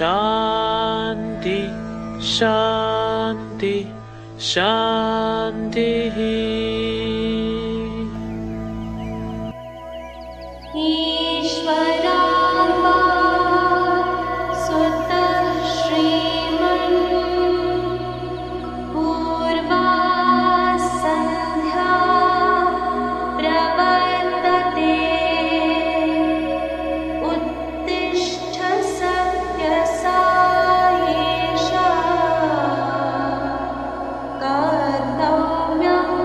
शांति शांति शांति। ईश्वरार्पा सुतः श्रीमन् पूर्वा सन्ध्या प्रवर्तते उत्तिष्ठ सत्यसायीशा कर्तव्यम्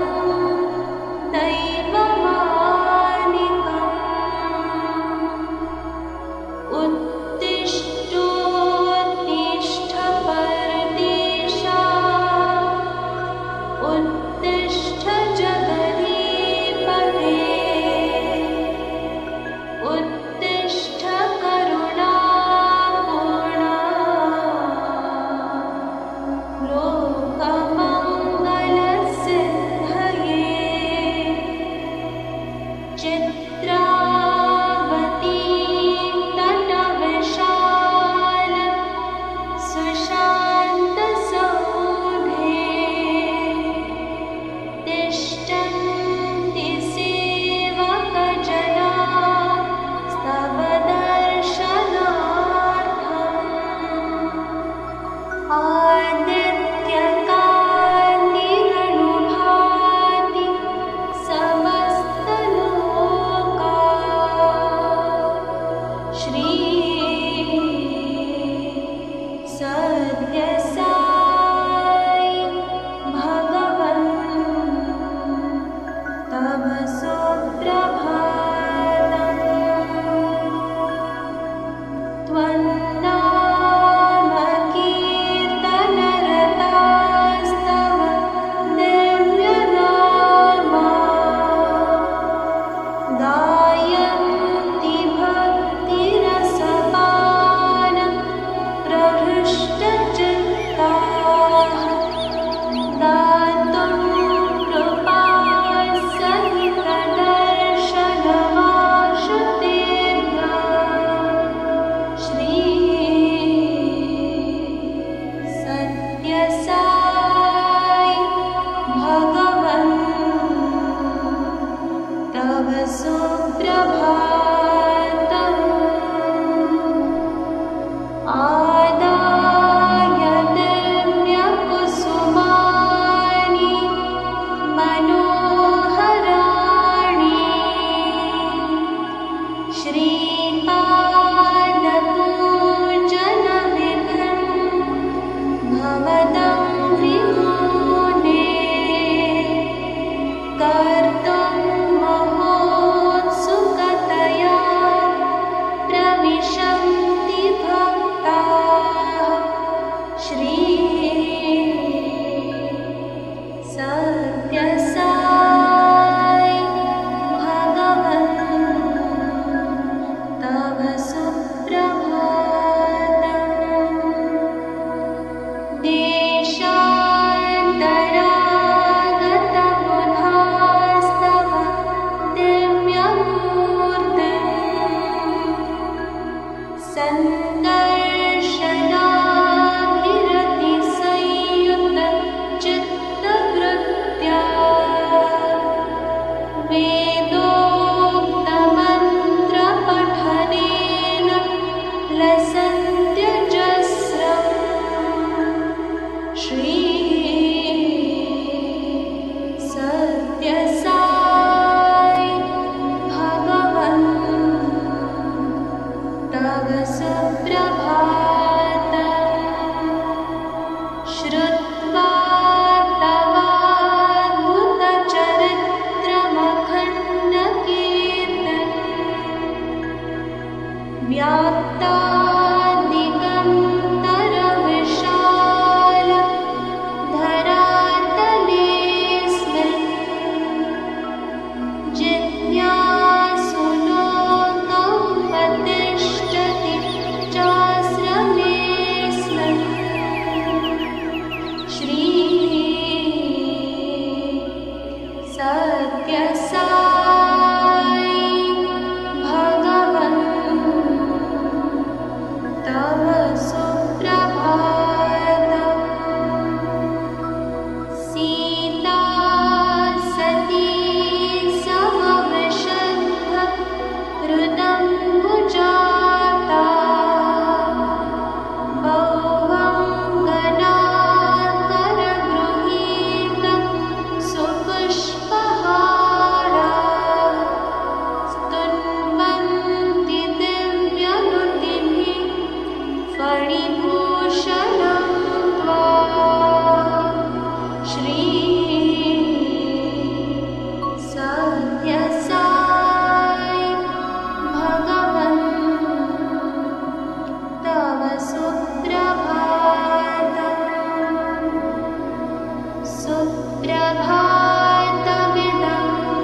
प्रभातमिदं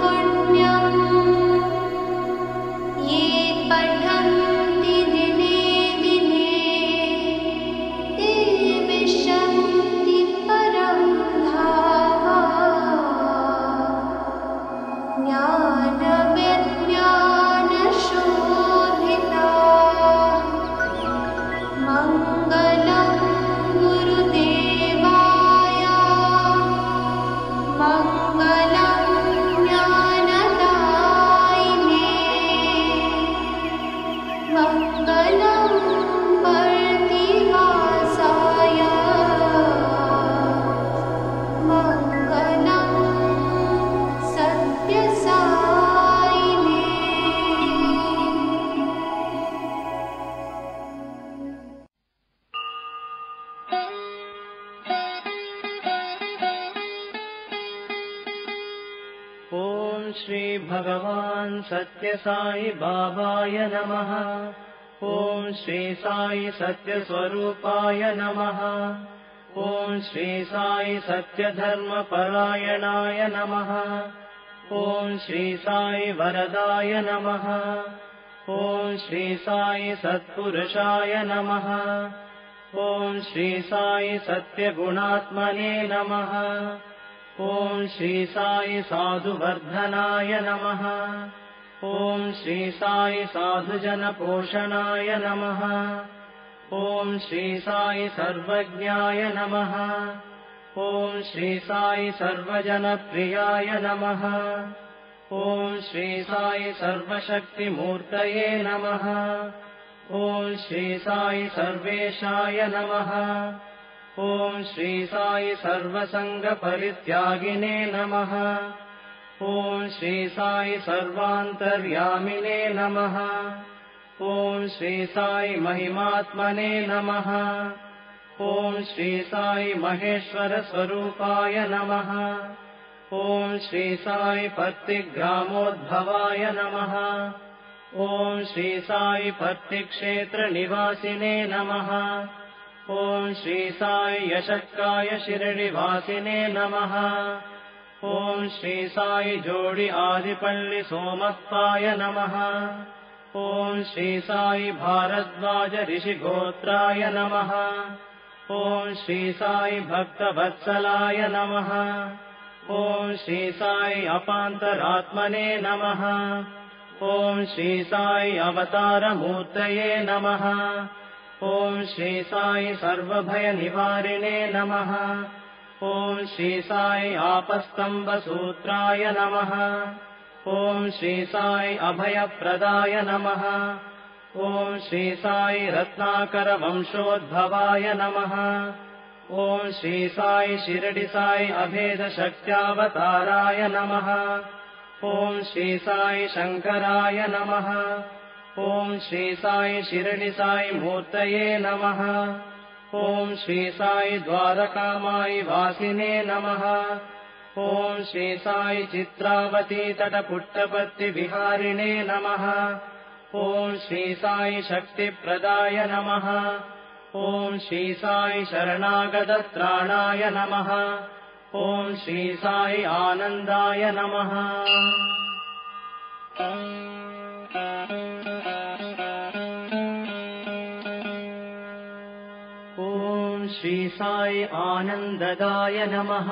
पुण्यं ये पठन्ति दिने दिने ते विशन्ति परं धाम ज्ञानविज्ञानशोभिता मङ्गलं गुरुदेवाय मङ्गलं ज्ञानदायिने मङ्गलं वर्तिवासाय मङ्गलं सत्यसायिने। ॐ श्री भगवान् सत्य साई बाबाय नमः। ॐ श्री साई सत्य स्वरूपाय नमः। ॐ श्री साई सत्य धर्म परायणाय नमः। ॐ श्री साई वरदाय नमः। ॐ श्री साई सत्पुरुषाय नमः। ॐ श्री साई सत्यगुणात्मने नमः। ॐ श्री साई साधुवर्धनाय नमः। ॐ श्री साई साधुजनपोषणाय नमः। ॐ श्री साई सर्वज्ञाय नमः। ॐ श्री साई सर्वजनप्रियाय नमः। ॐ श्री साई सर्वशक्तिमूर्तये नमः। ॐ श्री साई सर्वेशाय नमः। ॐ श्री साई सर्वसङ्गपरित्यागिने नमः। ॐ श्री साई सर्वान्तर्यामिने नमः। ॐ श्री साई महिमात्मने नमः। ॐ श्री साई महेश्वरस्वरूपाय नमः। ॐ श्री साई पत्तिग्रामोद्भवाय नमः। ॐ श्री साई पत्तिक्षेत्रनिवासिने नमः। ॐ श्री साई यशक्काय शिरडिवासिने नमः। ॐ श्री साई जोडि आदिपल्लि सोमप्पाय नमः। ॐ श्री साई भारद्वाज ऋषिगोत्राय नमः। ॐ श्री साई भक्तवत्सलाय नमः। ॐ श्री साई अपान्तरात्मने नमः। ॐ श्री साई अवतारमूर्तये नमः। ॐ श्री साई सर्वभयनिवारिणे नमः। ॐ श्री साई आपस्तम्बसूत्राय नमः। ॐ श्री साई अभयप्रदाय नमः। ॐ श्री साई रत्नाकरवंशोद्भवाय नमः। ॐ श्री साई शिरडि साई अभेदशक्त्यावताराय नमः। ॐ श्री साई शङ्कराय नमः। ॐ श्री साई शिरडि साई मूर्तये नमः। ॐ श्री साई द्वारकामायि वासिने नमः। ॐ श्री साई चित्रावती तटपुट्टपत्तिविहारिणे नमः। ॐ श्री साई शक्तिप्रदाय नमः। ॐ श्री साई शरणागतत्राणाय नमः। ॐ श्री साई आनन्दाय नमः। ॐ श्री साई आनन्ददाय नमः।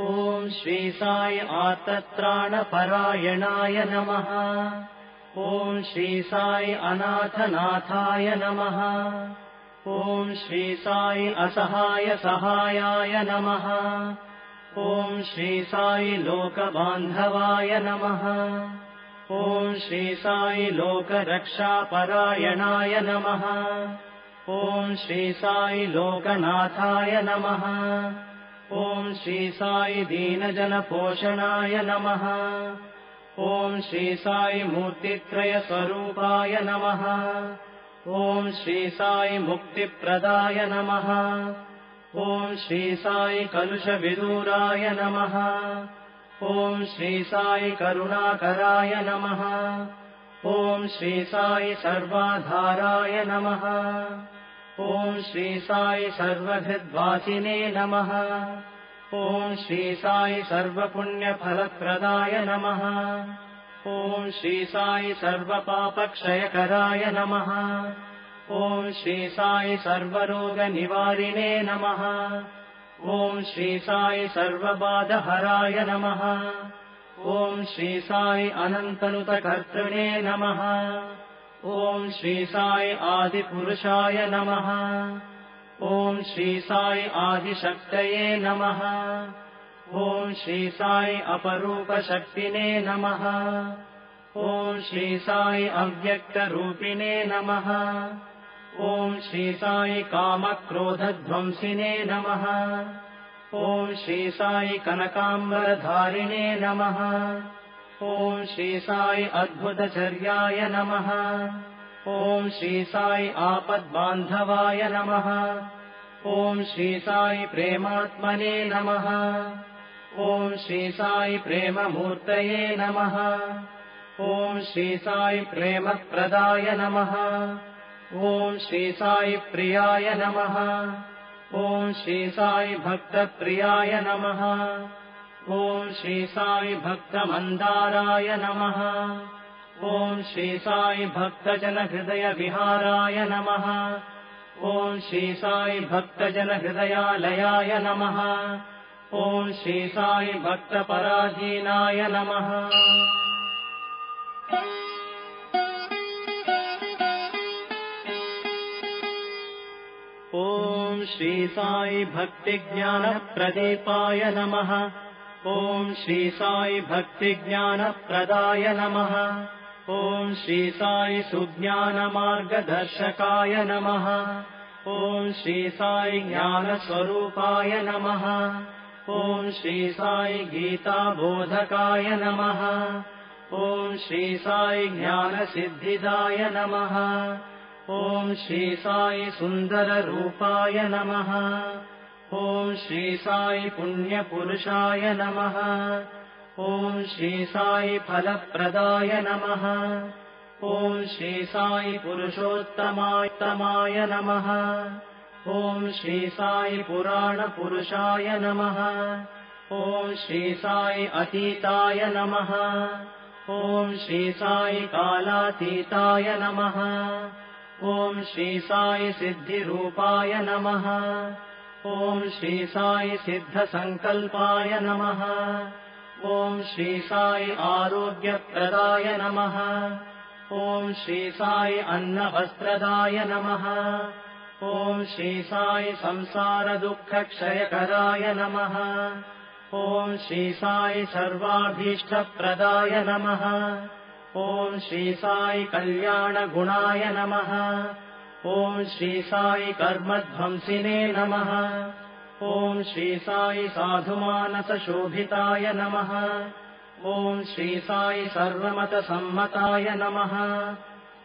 ॐ श्री साई आर्तत्राणपरायणाय नमः। ॐ श्री साई अनाथनाथाय नमः। ॐ श्री साई असहाय सहायाय नमः। ॐ श्री साई लोकबान्धवाय नमः। ॐ श्री साई लोकरक्षापरायणाय नमः। ॐ श्री साई लोकनाथाय नमः। ॐ श्री साई दीनजनपोषणाय नमः। ॐ श्री साई मूर्तित्रयस्वरूपाय नमः। ॐ श्री साई मुक्तिप्रदाय नमः। ॐ श्री साई कलुषविदूराय नमः। ॐ श्री साई करुणाकराय नमः। ॐ श्री साई सर्वाधाराय नमः। ॐ श्री साई सर्वहृद्वासिने नमः। ॐ श्री साई सर्वपुण्यफलप्रदाय नमः। ॐ श्री साई सर्वपापक्षयकराय नमः। ॐ श्री साई सर्वरोगनिवारिणे नमः। ॐ श्री साई सर्वबाधहराय नमः। ॐ श्री साई अनन्तनुतकर्तृणे नमः। ॐ श्री साई आदिपुरुषाय नमः। ॐ श्री साई आदिशक्तये नमः। ॐ श्री साई अपरूपशक्तिने नमः। ॐ श्री साई अव्यक्तरूपिणे नमः। ॐ श्री साई कामक्रोधध्वंसिने नमः। ॐ श्री साई कनकाम्बरधारिणे नमः। ॐ श्री साई अद्भुतचर्याय नमः। ॐ श्री साई आपद्बान्धवाय नमः। ॐ श्री साई प्रेमात्मने नमः। ॐ श्री साई प्रेममूर्तये नमः। ॐ श्री साई प्रेमप्रदाय नमः। ॐ श्री साई प्रियाय नमः। ॐ श्री साई भक्तप्रियाय नमः। ॐ श्री साई भक्तमन्दाराय नमः। ॐ श्री साई भक्तजनहृदयविहाराय नमः। ॐ श्री साई भक्तजनहृदयालयाय नमः। ॐ श्री साई भक्तपराधीनाय नमः। ॐ श्री साई भक्तिज्ञानप्रदीपाय नमः। ॐ श्री साई भक्तिज्ञानप्रदाय नमः। ॐ श्री साई सुज्ञानमार्गदर्शकाय नमः। ॐ श्री साई ज्ञानस्वरूपाय नमः। ॐ श्री साई गीताबोधकाय नमः। ॐ श्री साई ज्ञानसिद्धिदाय नमः। ॐ श्री साई सुन्दररूपाय नमः। ॐ श्री साई पुण्यपुरुषाय नमः। ॐ श्री साई फलप्रदाय नमः। ॐ श्री साई पुरुषोत्तमाय नमः। ॐ श्री साई पुराणपुरुषाय नमः। ॐ श्री साई अतीताय नमः। ॐ श्री साई कालातीताय नमः। ॐ श्री साई सिद्धिरूपाय नमः। ॐ श्री साई सिद्धसङ्कल्पाय नमः। ॐ श्री साई आरोग्यप्रदाय नमः। ॐ श्री साई अन्नवस्त्रदाय नमः। ॐ श्री साई संसारदुःखक्षयकराय नमः। ॐ श्री साई सर्वाभीष्टप्रदाय नमः। ॐ श्री साई कल्याणगुणाय नमः। ॐ श्री साई कर्मध्वंसिने नमः। ॐ श्री साई साधुमानसशोभिताय नमः। ॐ श्री साई सर्वमतसम्मताय नमः।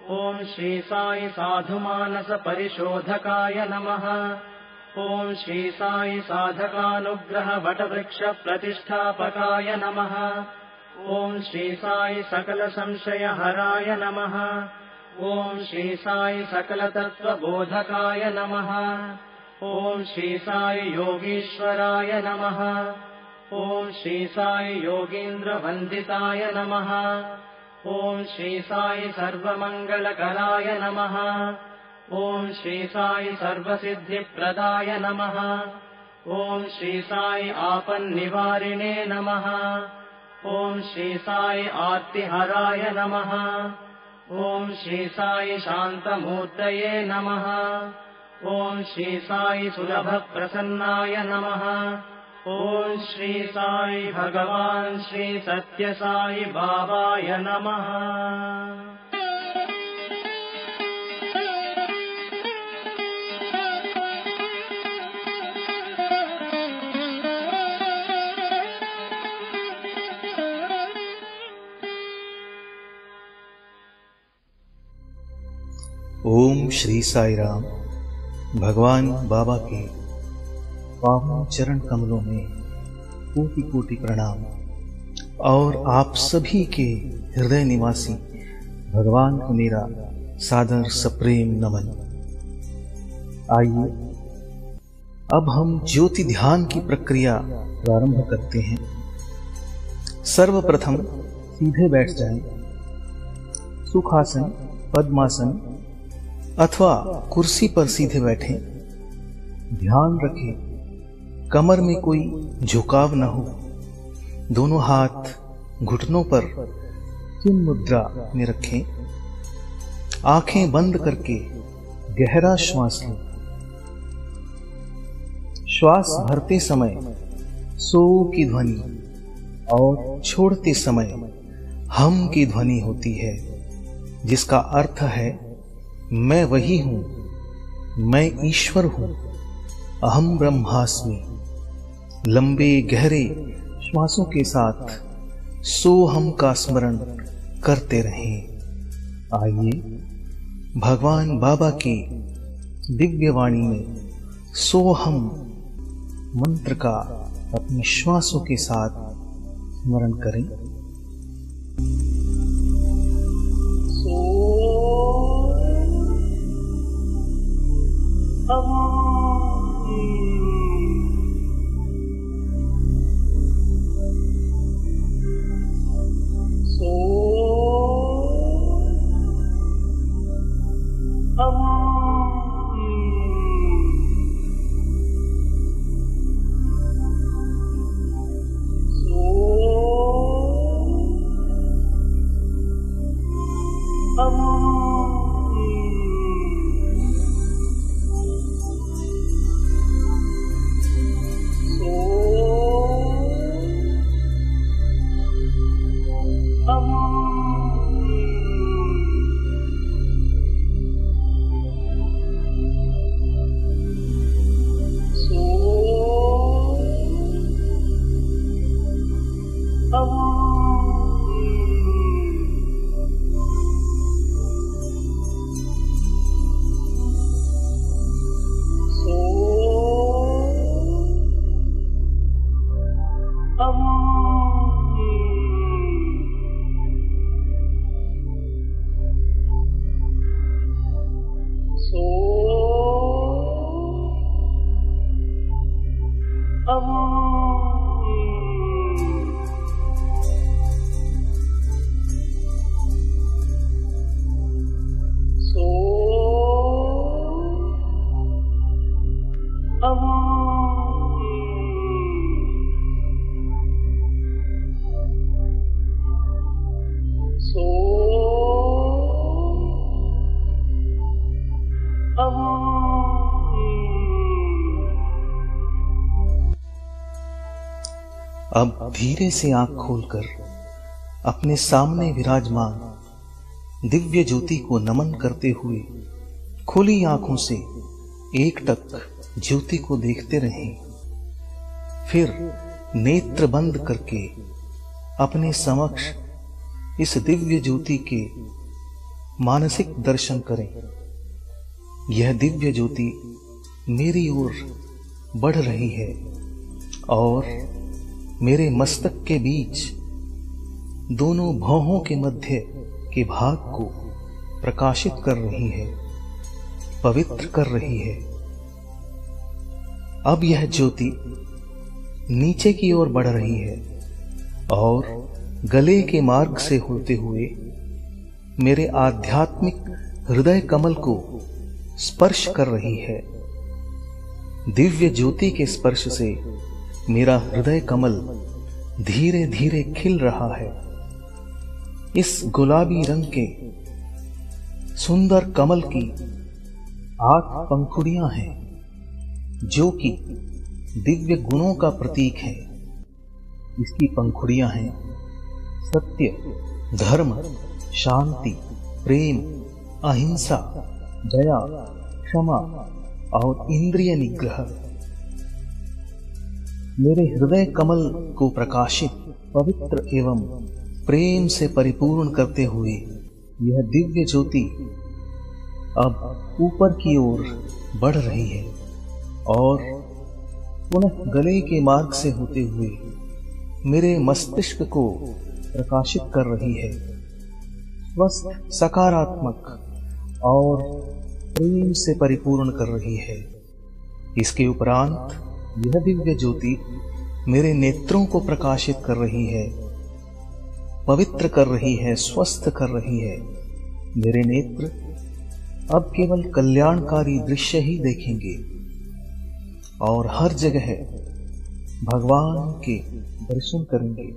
ॐ श्री साई साधुमानसपरिशोधकाय नमः। ॐ श्री साई साधकानुग्रहवटवृक्षप्रतिष्ठापकाय नमः। ॐ श्री साई सकलसंशयहराय नमः। ॐ श्री साई सकलतत्त्वबोधकाय नमः। ॐ श्री साई योगीश्वराय नमः। ॐ श्री साई योगीन्द्रवन्दिताय नमः। ॐ श्री साई सर्वमङ्गलकराय नमः। ॐ श्री साई सर्वसिद्धिप्रदाय नमः। ॐ श्री साई आपन्निवारिणे नमः। ॐ श्री साई आर्तिहराय नमः। ॐ श्री साई शान्तमूर्तये नमः। ॐ श्री साई सुलभप्रसन्नाय नमः। ॐ श्री साई भगवान् श्री सत्यसाई बाबाय नमः। ओम श्री साई राम। भगवान बाबा के पावन चरण कमलों में कोटि कोटि प्रणाम और आप सभी के हृदय निवासी भगवान को मेरा सादर सप्रेम नमन। आइए अब हम ज्योति ध्यान की प्रक्रिया प्रारंभ करते हैं। सर्वप्रथम सीधे बैठ जाएं। सुखासन, पद्मासन अथवा कुर्सी पर सीधे बैठें। ध्यान रखें कमर में कोई झुकाव न हो। दोनों हाथ घुटनों पर चिन्ह मुद्रा में रखें। आंखें बंद करके गहरा श्वास लें। श्वास भरते समय सो की ध्वनि और छोड़ते समय हम की ध्वनि होती है, जिसका अर्थ है मैं वही हूं, मैं ईश्वर हूं, अहम ब्रह्मास्मि। लंबे गहरे श्वासों के साथ सोहम का स्मरण करते रहें। आइए भगवान बाबा की दिव्य वाणी में सोहम मंत्र का अपनी श्वासों के साथ स्मरण करें। अब धीरे से आंख खोलकर अपने सामने विराजमान दिव्य ज्योति को नमन करते हुए खुली आंखों से एकटक ज्योति को देखते रहें। फिर नेत्र बंद करके अपने समक्ष इस दिव्य ज्योति के मानसिक दर्शन करें। यह दिव्य ज्योति मेरी ओर बढ़ रही है और मेरे मस्तक के बीच दोनों भौहों के मध्य के भाग को प्रकाशित कर रही है, पवित्र कर रही है। अब यह ज्योति नीचे की ओर बढ़ रही है और गले के मार्ग से होते हुए मेरे आध्यात्मिक हृदय कमल को स्पर्श कर रही है। दिव्य ज्योति के स्पर्श से मेरा हृदय कमल धीरे धीरे खिल रहा है। इस गुलाबी रंग के सुंदर कमल की 8 पंखुड़ियां हैं, जो कि दिव्य गुणों का प्रतीक है। इसकी पंखुड़ियां हैं सत्य, धर्म, शांति, प्रेम, अहिंसा, दया, क्षमा और इंद्रिय निग्रह। मेरे हृदय कमल को प्रकाशित, पवित्र एवं प्रेम से परिपूर्ण करते हुए यह दिव्य ज्योति अब ऊपर की ओर बढ़ रही है और पुनः गले के मार्ग से होते हुए मेरे मस्तिष्क को प्रकाशित कर रही है। स्वस्थ, सकारात्मक और प्रेम से परिपूर्ण कर रही है। इसके उपरांत यह दिव्य ज्योति मेरे नेत्रों को प्रकाशित कर रही है, पवित्र कर रही है, स्वस्थ कर रही है। मेरे नेत्र अब केवल कल्याणकारी दृश्य ही देखेंगे और हर जगह भगवान के दर्शन करेंगे।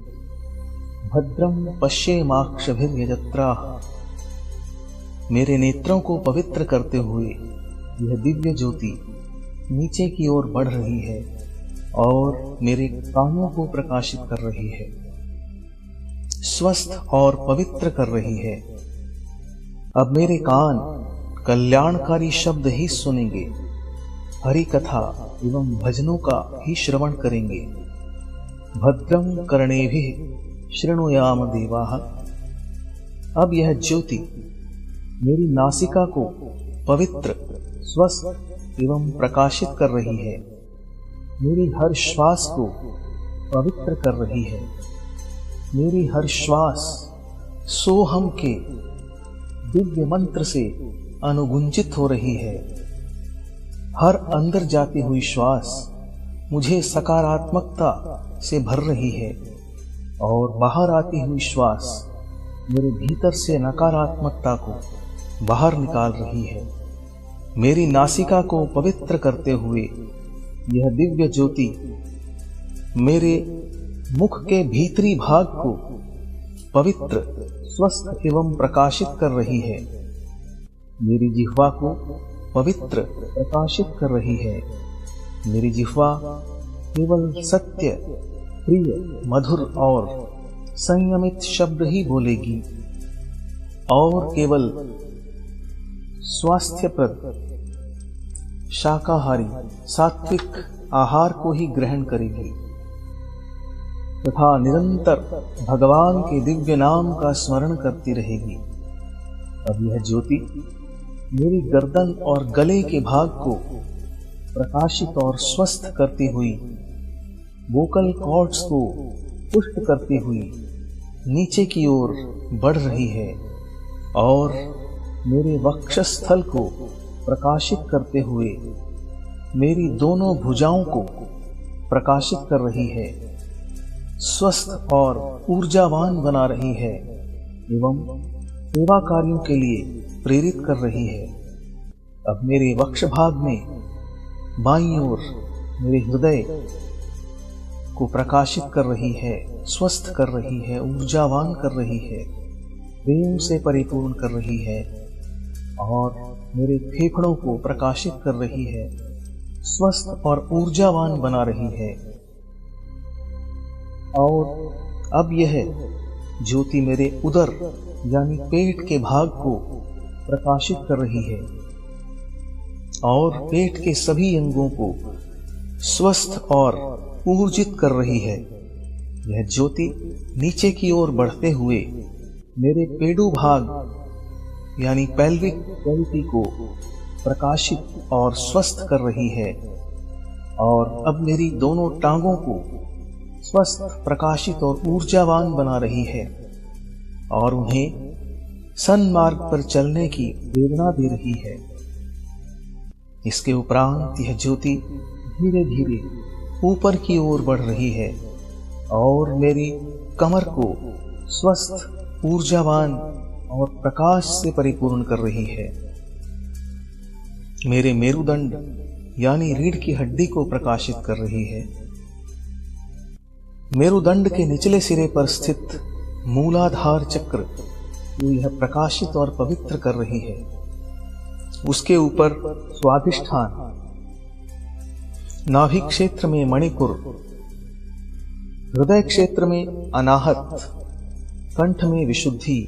भद्रम पश्येमाक्षभिर्यजत्राः। मेरे नेत्रों को पवित्र करते हुए यह दिव्य ज्योति नीचे की ओर बढ़ रही है और मेरे कानों को प्रकाशित कर रही है, स्वस्थ और पवित्र कर रही है। अब मेरे कान कल्याणकारी शब्द ही सुनेंगे, हरि कथा एवं भजनों का ही श्रवण करेंगे। भद्रम कर्णेभिः शृणुयाम देवाः। अब यह ज्योति मेरी नासिका को पवित्र, स्वस्थ एवं प्रकाशित कर रही है, मेरी हर श्वास को पवित्र कर रही है। मेरी हर श्वास सोहम के दिव्य मंत्र से अनुगुंजित हो रही है। हर अंदर जाती हुई श्वास मुझे सकारात्मकता से भर रही है और बाहर आती हुई श्वास मेरे भीतर से नकारात्मकता को बाहर निकाल रही है। मेरी नासिका को पवित्र करते हुए यह दिव्य ज्योति मेरे मुख के भीतरी भाग को पवित्र, स्वस्थ एवं प्रकाशित कर रही है। मेरी जिह्वा को पवित्र, प्रकाशित कर रही है। मेरी जिह्वा केवल सत्य, प्रिय, मधुर और संयमित शब्द ही बोलेगी और केवल स्वास्थ्यप्रद, शाकाहारी, सात्विक आहार को ही ग्रहण करेगी तथा निरंतर भगवान के दिव्य नाम का स्मरण करती रहेगी। अब यह ज्योति मेरी गर्दन और गले के भाग को प्रकाशित और स्वस्थ करती हुई, वोकल कॉर्ड्स को पुष्ट करती हुई नीचे की ओर बढ़ रही है और मेरे वक्षस्थल को प्रकाशित करते हुए मेरी दोनों भुजाओं को प्रकाशित कर रही है, स्वस्थ और ऊर्जावान बना रही है एवं सेवा कार्यों के लिए प्रेरित कर रही है। अब मेरे वक्ष भाग में बाईं ओर मेरे हृदय को प्रकाशित कर रही है, स्वस्थ कर रही है, ऊर्जावान कर रही है, प्रेम से परिपूर्ण कर रही है और मेरे फेफड़ों को प्रकाशित कर रही है, स्वस्थ और ऊर्जावान बना रही है। और अब यह ज्योति मेरे उदर यानी पेट के भाग को प्रकाशित कर रही है और पेट के सभी अंगों को स्वस्थ और ऊर्जित कर रही है। यह ज्योति नीचे की ओर बढ़ते हुए मेरे पेडू भाग यानी पेल्विक कैविटी को प्रकाशित और स्वस्थ कर रही है और अब मेरी दोनों टांगों को स्वस्थ, प्रकाशित और ऊर्जावान बना रही है और उन्हें सन्मार्ग पर चलने की प्रेरणा दे रही है। इसके उपरांत यह ज्योति धीरे धीरे ऊपर की ओर बढ़ रही है और मेरी कमर को स्वस्थ, ऊर्जावान और प्रकाश से परिपूर्ण कर रही है। मेरे मेरुदंड यानी रीढ़ की हड्डी को प्रकाशित कर रही है। मेरुदंड के निचले सिरे पर स्थित मूलाधार चक्र को यह प्रकाशित और पवित्र कर रही है। उसके ऊपर स्वाधिष्ठान, नाभि क्षेत्र में मणिपुर, हृदय क्षेत्र में अनाहत, कंठ में विशुद्धि,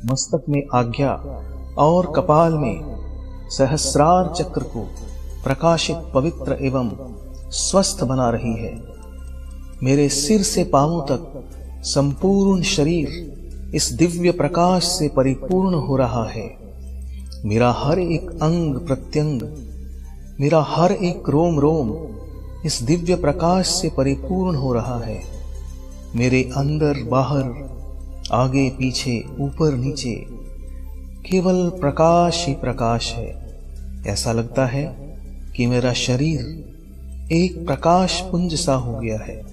मस्तक में आज्ञा और कपाल में सहस्रार चक्र को प्रकाशित, पवित्र एवं स्वस्थ बना रही है। मेरे सिर से पांवों तक संपूर्ण शरीर इस दिव्य प्रकाश से परिपूर्ण हो रहा है। मेरा हर एक अंग प्रत्यंग, मेरा हर एक रोम रोम इस दिव्य प्रकाश से परिपूर्ण हो रहा है। मेरे अंदर बाहर, आगे पीछे, ऊपर नीचे केवल प्रकाश ही प्रकाश है। ऐसा लगता है कि मेरा शरीर एक प्रकाश पुंज सा हो गया है।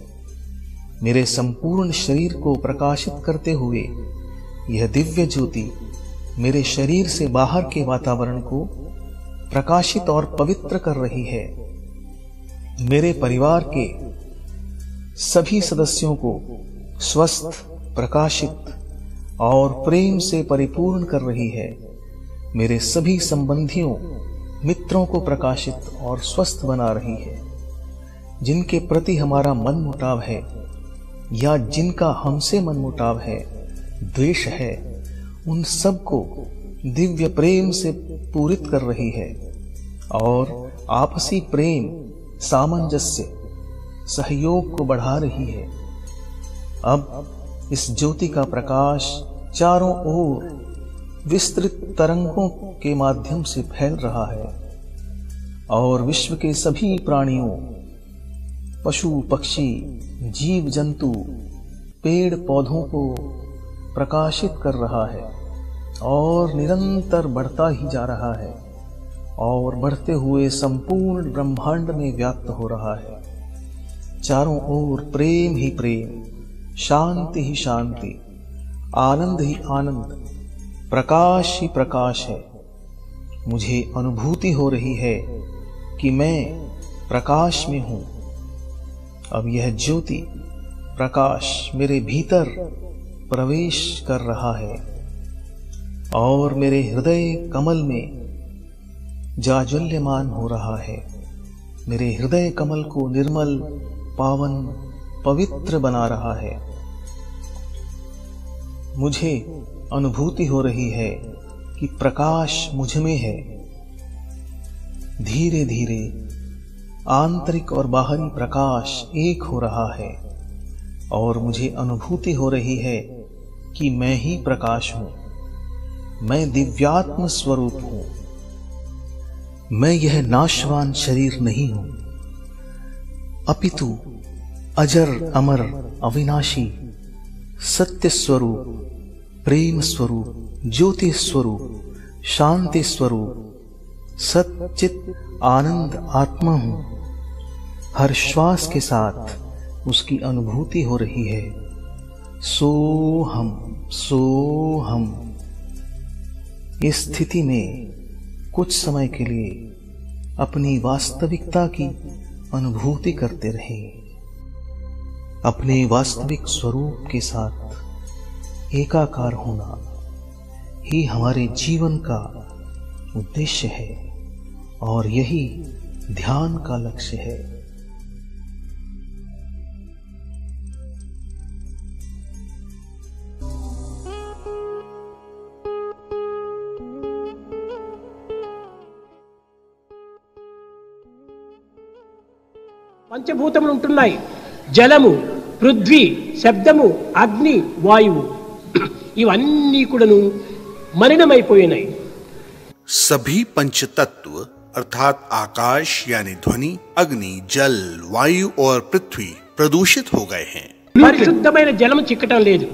मेरे संपूर्ण शरीर को प्रकाशित करते हुए यह दिव्य ज्योति मेरे शरीर से बाहर के वातावरण को प्रकाशित और पवित्र कर रही है। मेरे परिवार के सभी सदस्यों को स्वस्थ, प्रकाशित और प्रेम से परिपूर्ण कर रही है। मेरे सभी संबंधियों, मित्रों को प्रकाशित और स्वस्थ बना रही है। जिनके प्रति हमारा मनमुटाव है या जिनका हमसे मनमुटाव है, द्वेष है, उन सबको दिव्य प्रेम से पूरित कर रही है और आपसी प्रेम, सामंजस्य, सहयोग को बढ़ा रही है। अब इस ज्योति का प्रकाश चारों ओर विस्तृत तरंगों के माध्यम से फैल रहा है और विश्व के सभी प्राणियों, पशु पक्षी, जीव जंतु, पेड़ पौधों को प्रकाशित कर रहा है और निरंतर बढ़ता ही जा रहा है और बढ़ते हुए संपूर्ण ब्रह्मांड में व्याप्त हो रहा है। चारों ओर प्रेम ही प्रेम, शांति ही शांति, आनंद ही आनंद, प्रकाश ही प्रकाश है। मुझे अनुभूति हो रही है कि मैं प्रकाश में हूं। अब यह ज्योति, प्रकाश मेरे भीतर प्रवेश कर रहा है और मेरे हृदय कमल में जाज्वल्यमान हो रहा है। मेरे हृदय कमल को निर्मल, पावन, पवित्र बना रहा है। मुझे अनुभूति हो रही है कि प्रकाश मुझ में है। धीरे धीरे आंतरिक और बाहरी प्रकाश एक हो रहा है और मुझे अनुभूति हो रही है कि मैं ही प्रकाश हूं। मैं दिव्यात्म स्वरूप हूं। मैं यह नाशवान शरीर नहीं हूं, अपितु अजर अमर अविनाशी सत्य स्वरूप, प्रेम स्वरूप, ज्योति स्वरूप, शांति स्वरूप, सच्चित आनंद आत्मा हूं। हर श्वास के साथ उसकी अनुभूति हो रही है। सोहम सोहम। इस स्थिति में कुछ समय के लिए अपनी वास्तविकता की अनुभूति करते रहें। अपने वास्तविक स्वरूप के साथ एकाकार होना ही हमारे जीवन का उद्देश्य है और यही ध्यान का लक्ष्य है। పంచభూతములు ఉంటున్నాయి. జలము, పృథ్వీ, శబ్దము, అగ్ని, వాయువు ఇవన్నీ కూడాను మలినమైపోయినాయి. सभी पंच तत्व अर्थात आकाश यानी ध्वनि, अग्नि, जल, वायु और पृथ्वी प्रदूषित हो गए हैं. పరిశుద్ధమైన జలము చిక్కటం లేదు.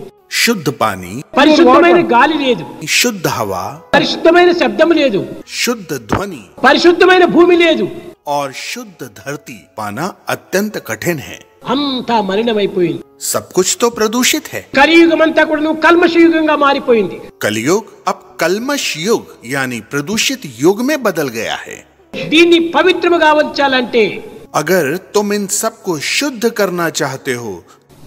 शुद्ध पानी, పరిశుద్ధమైన గాలి లేదు. शुद्ध हवा, పరిశుద్ధమైన శబ్దము లేదు. शुद्ध ध्वनि పరిశుద్ధమైన భూమి లేదు. और शुद्ध धरती पाना अत्यंत कठिन है. అంతా మలినమైపోయింది. सब कुछ तो प्रदूषित है. కలియుగమంతా కూడాను కల్మష యుగంగా మారిపోయింది. कलयुग अब कल्मश युग यानी प्रदूषित युग में बदल गया है. దీన్ని పవిత్రముగా ఉంచాలంటే अगर तुम इन सबको शुद्ध करना चाहते हो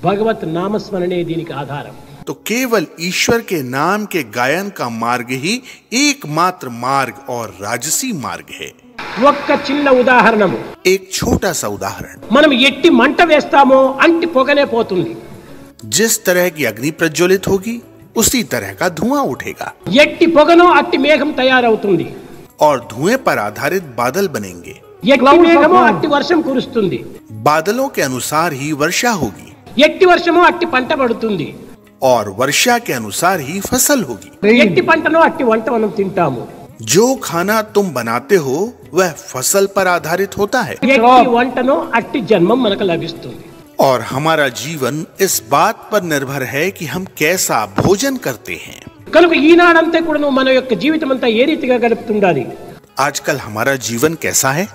భగవత్ నామస్మరణే దీనికి ఆధారం. तो केवल ईश्वर के नाम के गायन का मार्ग ही एकमात्र मार्ग और राजसी मार्ग है. ఒక్క చిన్న ఉదాహరణము. एक छोटा सा उदाहरण. మనం ఎట్టి మంట వేస్తామో అంటి పొగనే పోతుంది. जिस तरह की अग्नि प्रज्वलित होगी उसी तरह का धुआं उठेगा ఎట్టి పొగనో అట్టి మేఘం తయారవుతుంది. और धुएं पर आधारित बादल बनेंगे. ఎట్టి మేఘమో అట్టి వర్షం కురుస్తుంది. बादलों के अनुसार ही वर्षा होगी ఎట్టి వర్షమో అట్టి పంట పడుతుంది. और वर्षा के अनुसार ही फसल होगी. ఎట్టి పంటనో అట్టి వంట మనం తింటాము. जो खाना तुम बनाते हो वह फसल पर आधारित होता है ఎట్టి వంటనో అట్టి జన్మం మనకు లభిస్తుంది. और हमारा जीवन इस बात पर निर्भर है कि हम कैसा भोजन करते हैं. కనుక ఈనాడంతా కూడా మన యొక్క జీవితం అంతా ఏ రీతిగా గడుపుతుండాలి. आजकल हमारा जीवन कैसा है?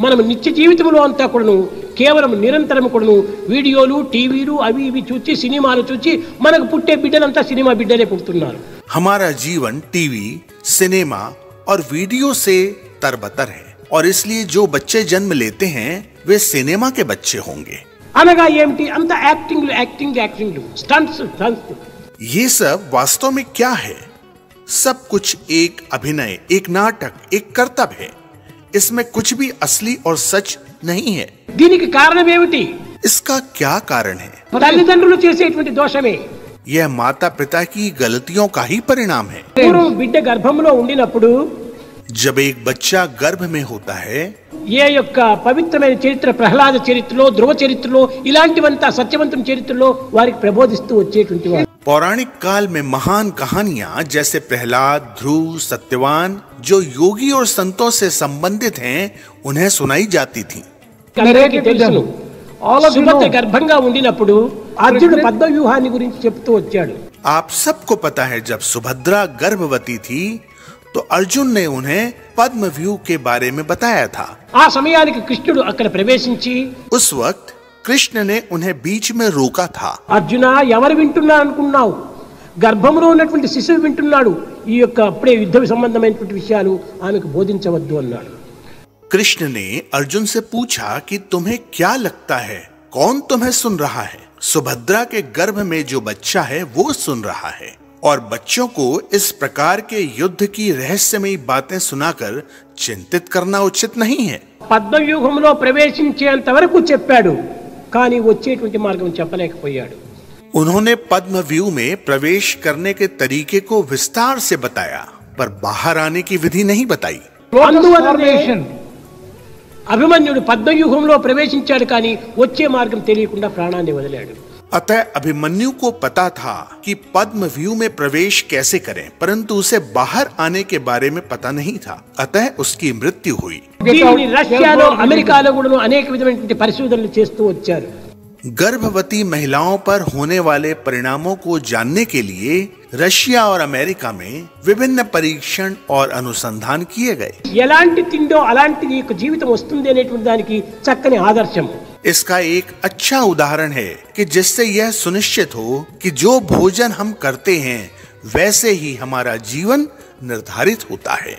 మనం నిత్య జీవితంలో అంతా కూడాను కేవలం నిరంతరం కూడాను వీడియోలు టీవీలు అవి ఇవి చూచి సినిమాలు చూచి మనకు పుట్టే బిడ్డలంతా సినిమా బిడ్డలే పుడుతున్నారు. हमारा जीवन टीवी, सिनेमा और वीडियो से तरबतर है और इसलिए जो बच्चे जन्म लेते हैं वे सिनेमा के बच्चे होंगे. అనగా ఏమిటి? అంత యాక్టింగ్ స్టంట్స్. ये सब वास्तव में क्या है? सब कुछ एक अभिनय, एक नाटक, एक कर्तव्य है. इसमें कुछ भी असली और सच नहीं है. దీనికి కారణం ఏమిటి? इसका क्या कारण है? తల్లిదండ్రులు చేసేటువంటి దోషమే. यह माता पिता की गलतियों का ही परिणाम है. పూర్వం బిడ్డ గర్భంలో ఉండినప్పుడు जब एक बच्चा गर्भ में होता है, ఏ యొక్క పవిత్రమైన చరిత్ర, ప్రహ్లాద చరిత్రలో, ధ్రువ చరిత్రలో, ఇలాంటివంతా సత్యవంతం చరిత్రలో వారికి ప్రబోధిస్తూ వచ్చేటువంటి వారు. पौराणिक काल में महान कहानियां जैसे प्रहलाद, ध्रुव, सत्यवान जो योगी और संतों से संबंधित हैं, उन्हें सुनाई जाती थी. అందరికీ తెలుసును. సుభద్ర గర్భంగా ఉండినప్పుడు అర్జునుడు పద్మవ్యూహాన్ని గురించి చెప్తూ వచ్చాడు. आप सबको पता है जब सुभद्रा गर्भवती थी तो अर्जुन ने उन्हें पद्मव्यूह के बारे में बताया था. ఆ సమయానికి కృష్ణుడు అక్కడ ప్రవేశించి उस वक्त कृष्ण ने उन्हें बीच में रोका था. అర్జున, ఎవరు వింటున్నారు అనుకున్నావు? గర్భంలో ఉన్నటువంటి శిశువు వింటున్నాడు. ఈ యొక్క అప్పుడే యుద్ధ సంబంధమైనటువంటి విషయాలు ఆమెకు బోధించవద్దు అన్నాడు. कृष्ण ने अर्जुन से पूछा कि तुम्हें क्या लगता है, कौन तुम्हें सुन रहा है? सुभद्रा के गर्भ में जो बच्चा है वो सुन रहा है और बच्चों को इस प्रकार के युद्ध की रहस्यमयी बातें सुनाकर चिंतित करना उचित नहीं है. పద్మవ్యూహంలో ప్రవేశించేంత వరకు చెప్పాడు, కానీ వచ్చేటువంటి మార్గం చెప్పలేకపోయాడు. उन्होंने पद्मव्यूह में प्रवेश करने के तरीके को विस्तार से बताया पर बाहर आने की विधि नहीं बताई. అందువల్లనే అభిమన్యుడు పద్మవ్యూహంలో ప్రవేశించాడు, కానీ వచ్చే మార్గం తెలియకుండా ప్రాణాన్ని వదిలాడు. अतः अभिमन्यु को पता था कि पद्मव्यूह में प्रवेश कैसे करें, परंतु उसे बाहर आने के बारे में पता नहीं था. अतः उसकी मृत्यु हुई. దీనిని రష్యాలో, అమెరికాలో కూడా అనేక విధమైనటువంటి పరిశోధనలు చేస్తూ వచ్చారు. गर्भवती महिलाओं पर होने वाले परिणामों को जानने के लिए रशिया और अमेरिका में विभिन्न परीक्षण और अनुसंधान किए गए. ఎలాంటి తిండో అలాంటి నీకు జీవితం వస్తుంది అనేటువంటి దానికి చక్కని ఆదర్శం. इसका एक अच्छा उदाहरण है कि जिससे यह सुनिश्चित हो कि जो भोजन हम करते हैं वैसे ही हमारा जीवन निर्धारित होता है.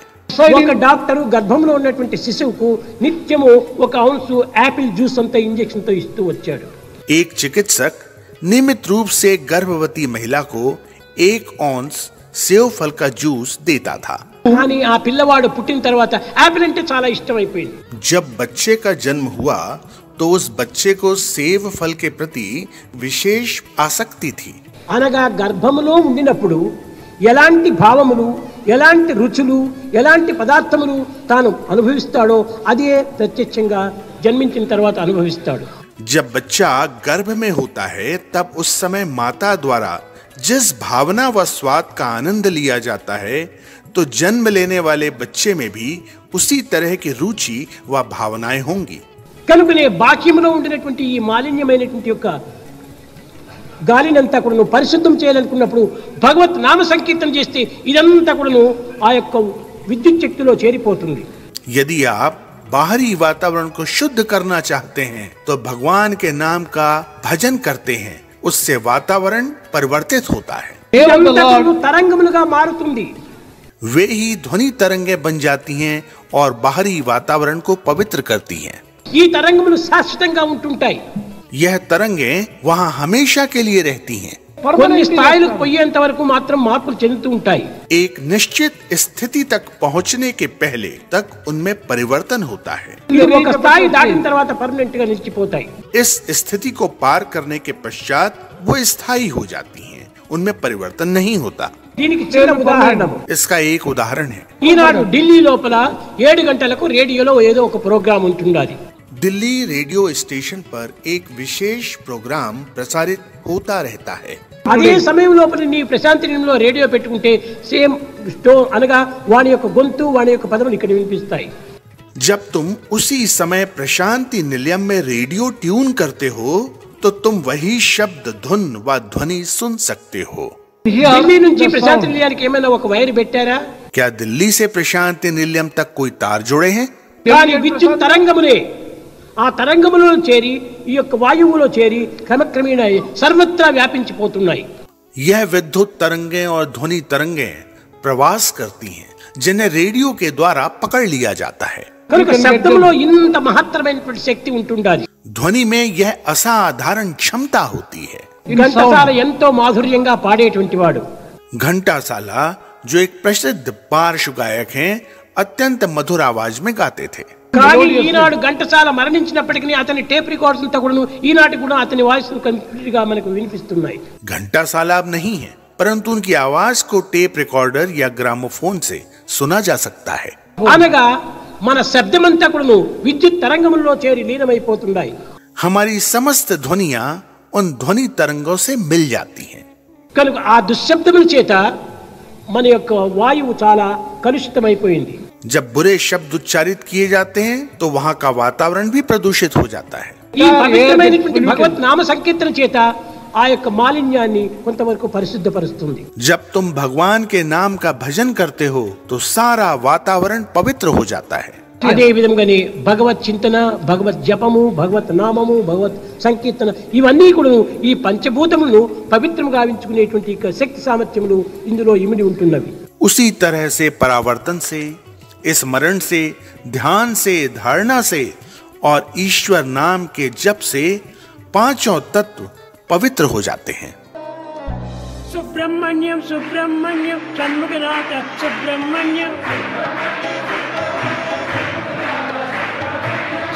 ఒక డాక్టరు గర్భంలో ఉన్నటువంటి శిశువుకు నిత్యము 1 ఔన్సు యాపిల్ జ్యూస్ అంత ఇంజెక్షన్ తో ఇస్తూ వచ్చాడు. एक चिकित्सक नियमित रूप से गर्भवती महिला को 1 औंस सेव फल का जूस देता था. కానీ ఆ పిల్లవాడు పుట్టిన తర్వాత యాపిల్ అంటే చాలా ఇష్టమైపోయింది. जब बच्चे का जन्म हुआ तो उस बच्चे को सेव फल के प्रति विशेष आसक्ति थी. అనగా గర్భములో ఉండినప్పుడు ఎలాంటి భావములు, ఎలాంటి రుచులు, ఎలాంటి పదార్థములు తాను అనుభవిస్తాడో అదే ప్రత్యక్షంగా జన్మించిన తర్వాత అనుభవిస్తాడు. जब बच्चा गर्भ में होता है तब उस समय माता द्वारा जिस भावना व स्वाद का आनंद लिया जाता है तो जन्म लेने वाले बच्चे में भी उसी तरह की रुचि व भावनाएं होंगी. కనుకనే బాక్యంలో ఉండినటువంటి ఈ మాలిన్యమైనటువంటి యొక్క గాలినంతా కూడా పరిశుద్ధం చేయాలనుకున్నప్పుడు భగవత్ నామ సంకీర్తన చేస్తే ఇదంతా కూడా ఆ యొక్క విద్యుత్ శక్తిలో చేరిపోతుంది. यदि आप बाहरी वातावरण को शुद्ध करना चाहते हैं तो भगवान के नाम का भजन करते हैं, उससे वातावरण परिवर्तित होता है. ఇదంతా కూడా తరంగములుగా మారుతుంది. वे ही ध्वनि तरंगे बन जाती हैं और बाहरी वातावरण को पवित्र करती हैं. ఈ తరంగములు శాశ్వతంగా ఉంటుంటాయి. यह तरंगे वहाँ हमेशा के लिए रहती हैं. కొన్ని స్థాయిలకు పోయేంత వరకు మాత్రం మార్పులు చెందుతూ ఉంటాయి. एक निश्चित स्थिति तक पहुँचने के पहले तक उनमें परिवर्तन होता है. ఒక స్థాయి దాటిన తర్వాత పర్మనెంట్ గా నిలిచిపోతాయి. इस स्थिति को पार करने के पश्चात वो स्थायी हो जाती हैं, उनमें परिवर्तन नहीं होता. దీనికి చిన్న ఉదాహరణ, इसका एक उदाहरण है. ఈనాడు ఢిల్లీ లోపల 7 గంటలకు రేడియోలో ఏదో ఒక ప్రోగ్రాం ఉంటుండాలి. दिल्ली रेडियो स्टेशन पर एक विशेष प्रोग्राम प्रसारित होता रहता है. అదే సమయం లోపల నీ ప్రశాంతి నిలయంలో రేడియో పెట్టుకుంటే సేమ్ స్టోన్ అనగా వాని యొక్క గొంతు, వాని యొక్క పదములు ఇక్కడ వినిపిస్తాయి. जब तुम उसी समय प्रशांति निलयम में रेडियो ट्यून करते हो तो तुम वही शब्द, धुन व ध्वनि सुन सकते हो. ఢిల్లీ నుంచి ప్రశాంతి నిలయానికి ఏమైనా ఒక వైర్ పెట్టారా? क्या दिल्ली से प्रशांति निलयम तक कोई तार जोड़े हैं? కానీ విద్యుత్ తరంగములే ఆ తరంగములో చేరి ఈ యొక్క వాయువులో చేరి క్రమక్రమేణ సర్వత్రా వ్యాపించిపోతున్నాయి. यह विद्युत तरंगें और ध्वनि तरंगें प्रवास करती हैं, जिन्हें रेडियो के द्वारा पकड़ लिया जाता है. కనుక శబ్దంలో ఇంత మహత్తరమైనటువంటి శక్తి ఉంటుండాలి. ध्वनि में यह असाधारण क्षमता होती है. ఘంటసాల ఎంతో మాధుర్యంగా పాడేటువంటి వాడు. घंटासाला जो एक प्रसिद्ध पार्श्व गायक हैं, अत्यंत मधुर आवाज में गाते थे. కానీ ఈనాడు ఘంటసాల మరణించినప్పటికీ అతని టేప్ రికార్డ్స్ అంతా కూడా ఈనాటి కూడా అతని వాయిస్ కంప్లీట్ గా మనకు వినిపిస్తున్నాయి. घंटासाला अब नहीं है, परंतु उनकी आवाज को टेप रिकॉर्डर या ग्रामोफोन से सुना जा सकता है. అనగా మన శబ్దమంతా కూడా విద్యుత్ తరంగములలో చేరి లీనమైపోతున్నాయి. हमारी समस्त ध्वनियां उन ध्वनि तरंगों से मिल जाती हैं. కనుక ఆ దుశ్శబ్దముల చేత మన యొక్క వాయువు చాలా కలుషితమైపోయింది. जब बुरे शब्द उच्चारित किए जाते हैं तो वहाँ का वातावरण भी प्रदूषित हो जाता है. ఈ పవిత్రమైనటువంటి భగవత్ నామ సంకీర్తన చేత ఆ యొక్క మాలిన్యాన్ని కొంతవరకు పరిశుద్ధపరుస్తుంది. जब तुम भगवान के नाम का भजन करते हो तो सारा वातावरण पवित्र हो जाता है. అదే విధంగానే భగవత్ చింతన, భగవత్ జపము, భగవత్ నామము, భగవత్ సంకీర్తన ఇవన్నీ కూడా ఈ పంచభూతములను పవిత్రం గావించుకునేటువంటి శక్తి సామర్థ్యములు ఇందులో ఇమిడి ఉంటున్నవి. उसी तरह से परावर्तन से, स्मरण से, ध्यान से, धारणा से और ईश्वर नाम के जप से पांचों तत्व पवित्र हो जाते हैं. सुब्रह्मण्यम सुब्रह्मण्यम षण्मुखनाथ सुब्रह्मण्यम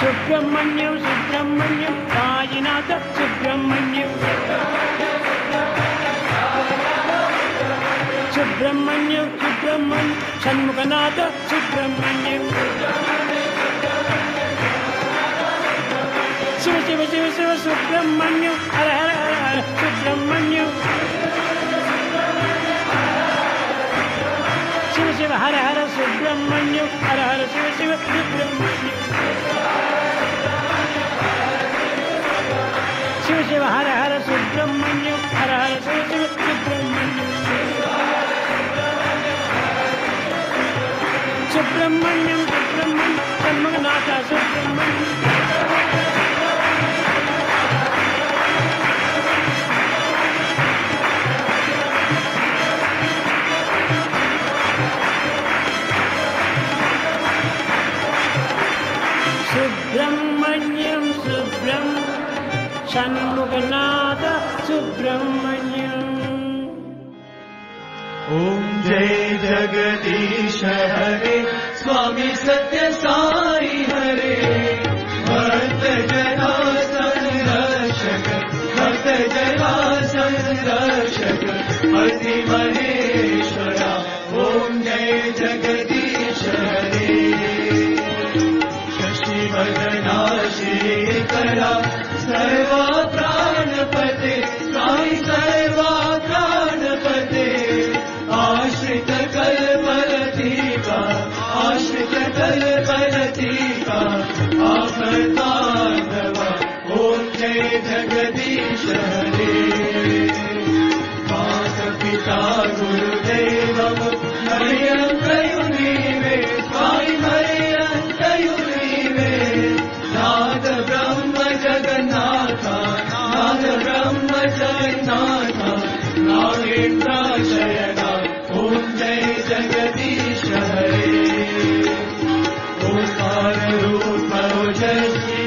सुब्रह्मण्यम सुब्रह्मण्यम काशीनाथ सुब्रह्मण्यम सुब्रह्मण्यम सुब्रह्मण्यम षण्मुखनाथ सुब्रह्मण्यम शिव शिव शिव शिव सुब्रह्मण्यम हर हर हर हर सुब्रह्मण्यम शिव शिव हर हर सुब्रह्मण्यम हर हर शिव शिव सुब्रह्मण्यम शिव शिव हर हर सुब्रह्मण्यम हर हर शिव शिव सुब्रह्मण्यम सुब्रह्मण्यम सुब्रह्मण्यम षण्मुखनाथ सुब्रह्मण्यम सुब्रह्मण्यम सुब्रह्मण्यम षण्मुखनाथ सुब्रह्मण्यम. ओम जय जगदीश हरे स्वामी सत्य साई हरे भक्त जना संरक्षक भक्त जना संरक्षक अति महेश्वरा. ओम जय जगदीश हरे शशिवदना शेखरा सर्वा प्राणपते साई सर्वा प्राणपते आश्रित कल्पलतीका आश्रित कल्पलतीका आपदानवा. ओम जय जगदीश हरे माता पिता गुरुदेवम मरियन्तयुनीवे साई मरियन्तयुनीवे नाद ब्रह्म जगन्नाथा नाद ब्रह्म जगन्नाथा नागेन्द्राशयना. ओम जय जगदीश हरे ओंकार रूप ओजस्वी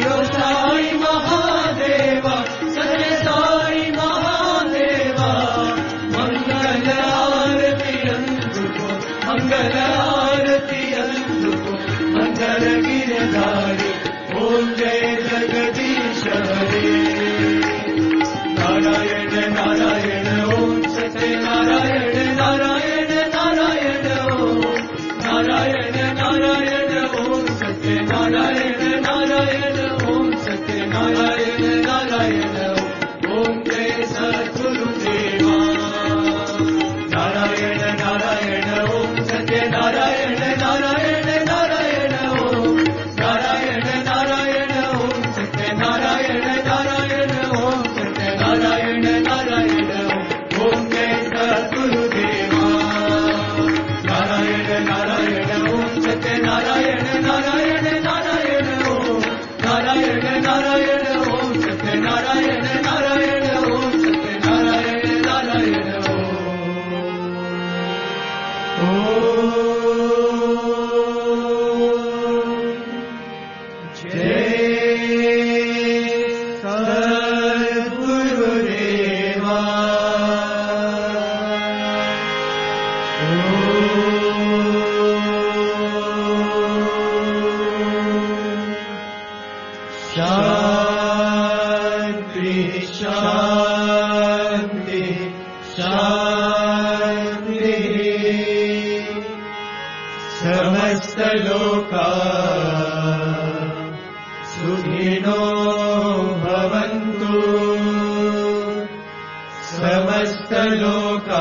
समस्तलोका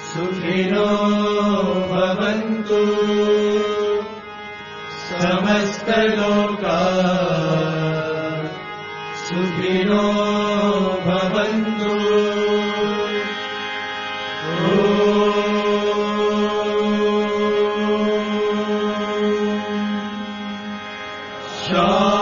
सुखिनो भवन्तु समस्तलोका सुखिनो भवन्तु शांति